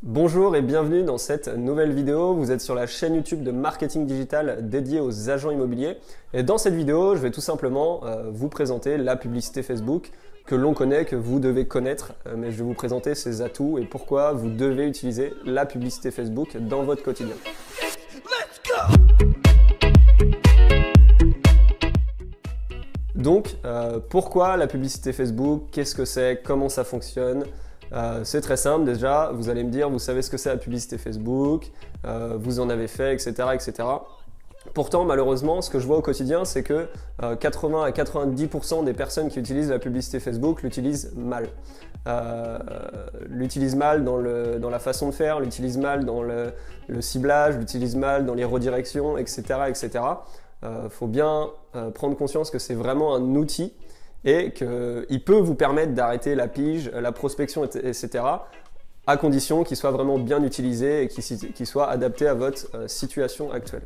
Bonjour et bienvenue dans cette nouvelle vidéo. Vous êtes sur la chaîne YouTube de marketing digital dédiée aux agents immobiliers. Et dans cette vidéo, je vais tout simplement vous présenter la publicité Facebook que l'on connaît, que vous devez connaître. Mais je vais vous présenter ses atouts et pourquoi vous devez utiliser la publicité Facebook dans votre quotidien. Donc, pourquoi la publicité Facebook? Qu'est-ce que c'est? Comment ça fonctionne? C'est très simple déjà, vous allez me dire, vous savez ce que c'est la publicité Facebook, vous en avez fait, etc., etc. Pourtant, malheureusement, ce que je vois au quotidien, c'est que 80 à 90% des personnes qui utilisent la publicité Facebook l'utilisent mal. L'utilisent mal dans la façon de faire, l'utilisent mal dans le ciblage, l'utilisent mal dans les redirections, etc., etc. Faut bien prendre conscience que c'est vraiment un outil et qu'il peut vous permettre d'arrêter la pige, la prospection, etc. à condition qu'il soit vraiment bien utilisé et qu'il soit adapté à votre situation actuelle.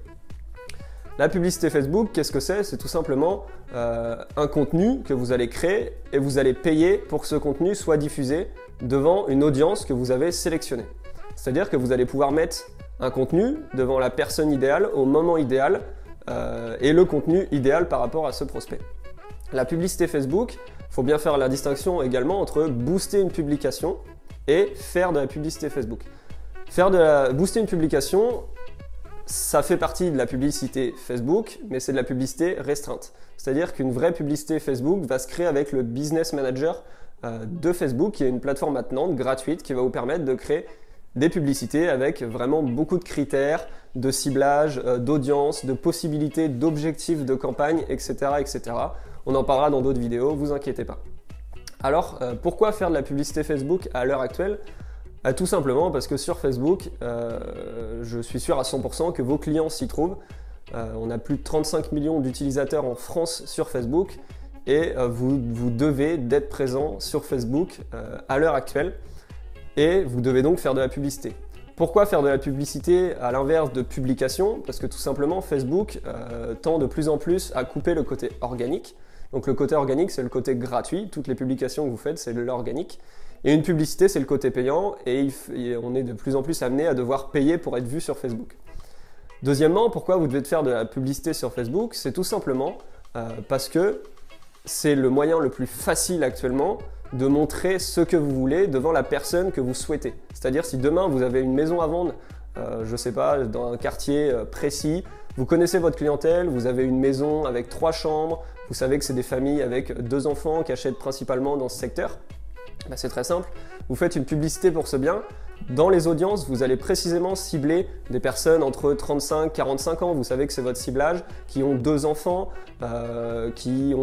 La publicité Facebook, qu'est-ce que c'est? C'est tout simplement un contenu que vous allez créer et vous allez payer pour que ce contenu soit diffusé devant une audience que vous avez sélectionnée. C'est-à-dire que vous allez pouvoir mettre un contenu devant la personne idéale au moment idéal et le contenu idéal par rapport à ce prospect. La publicité Facebook, il faut bien faire la distinction également entre booster une publication et faire de la publicité Facebook. Booster une publication, ça fait partie de la publicité Facebook, mais c'est de la publicité restreinte. C'est-à-dire qu'une vraie publicité Facebook va se créer avec le Business Manager de Facebook, qui est une plateforme attenante gratuite qui va vous permettre de créer des publicités avec vraiment beaucoup de critères, de ciblage, d'audience, de possibilités, d'objectifs de campagne, etc., etc. On en parlera dans d'autres vidéos, vous inquiétez pas. Alors, pourquoi faire de la publicité Facebook à l'heure actuelle? Tout simplement parce que sur Facebook, je suis sûr à 100% que vos clients s'y trouvent. On a plus de 35 millions d'utilisateurs en France sur Facebook et vous devez d'être présent sur Facebook à l'heure actuelle et vous devez donc faire de la publicité. Pourquoi faire de la publicité à l'inverse de publication? Parce que tout simplement Facebook tend de plus en plus à couper le côté organique. Donc le côté organique, c'est le côté gratuit. Toutes les publications que vous faites, c'est de l'organique. Et une publicité, c'est le côté payant. Et on est de plus en plus amené à devoir payer pour être vu sur Facebook. Deuxièmement, pourquoi vous devez faire de la publicité sur Facebook? C'est tout simplement parce que c'est le moyen le plus facile actuellement de montrer ce que vous voulez devant la personne que vous souhaitez. C'est-à-dire si demain vous avez une maison à vendre, je ne sais pas, dans un quartier précis, vous connaissez votre clientèle, vous avez une maison avec 3 chambres, vous savez que c'est des familles avec 2 enfants qui achètent principalement dans ce secteur, c'est très simple, vous faites une publicité pour ce bien. Dans les audiences, vous allez précisément cibler des personnes entre 35 et 45 ans, vous savez que c'est votre ciblage, qui ont 2 enfants, qui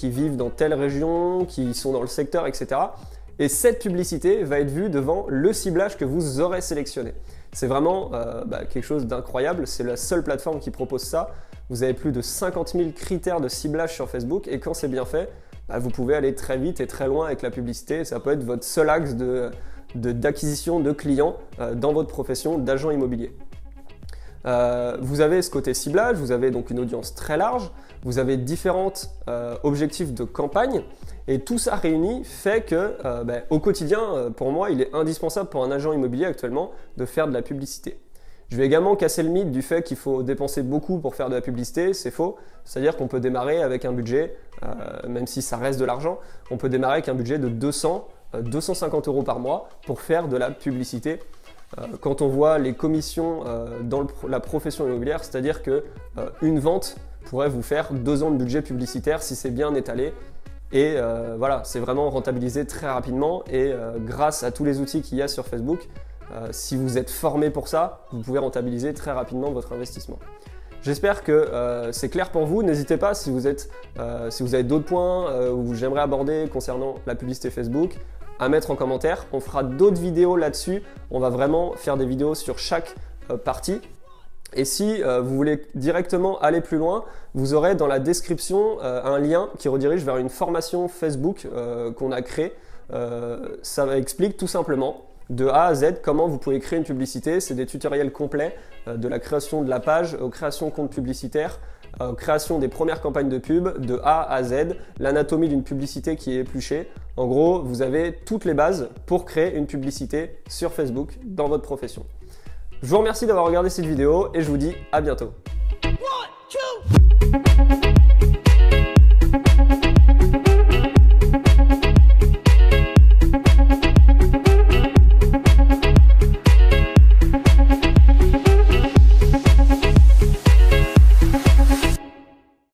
vivent dans telle région, qui sont dans le secteur, etc. Et cette publicité va être vue devant le ciblage que vous aurez sélectionné. C'est vraiment quelque chose d'incroyable, c'est la seule plateforme qui propose ça. Vous avez plus de 50 000 critères de ciblage sur Facebook et quand c'est bien fait, vous pouvez aller très vite et très loin avec la publicité. Ça peut être votre seul axe d'acquisition de clients dans votre profession d'agent immobilier. Vous avez ce côté ciblage, vous avez donc une audience très large, vous avez différents objectifs de campagne et tout ça réuni fait que au quotidien, pour moi, il est indispensable pour un agent immobilier actuellement de faire de la publicité. Je vais également casser le mythe du fait qu'il faut dépenser beaucoup pour faire de la publicité, c'est faux. C'est-à-dire qu'on peut démarrer avec un budget, même si ça reste de l'argent, on peut démarrer avec un budget de 250 € par mois pour faire de la publicité. Quand on voit les commissions dans la profession immobilière, c'est-à-dire qu'une vente pourrait vous faire 2 ans de budget publicitaire si c'est bien étalé. Et voilà, c'est vraiment rentabilisé très rapidement et grâce à tous les outils qu'il y a sur Facebook, si vous êtes formé pour ça, vous pouvez rentabiliser très rapidement votre investissement. J'espère que c'est clair pour vous. N'hésitez pas si vous avez d'autres points où j'aimerais aborder concernant la publicité Facebook à mettre en commentaire. On fera d'autres vidéos là-dessus. On va vraiment faire des vidéos sur chaque partie. Et si vous voulez directement aller plus loin, vous aurez dans la description un lien qui redirige vers une formation Facebook qu'on a créée. Ça explique tout simplement de A à Z comment vous pouvez créer une publicité. C'est des tutoriels complets de la création de la page aux créations de compte publicitaire, création des premières campagnes de pub de A à Z, l'anatomie d'une publicité qui est épluchée. En gros, vous avez toutes les bases pour créer une publicité sur Facebook dans votre profession. Je vous remercie d'avoir regardé cette vidéo et je vous dis à bientôt. 1, 2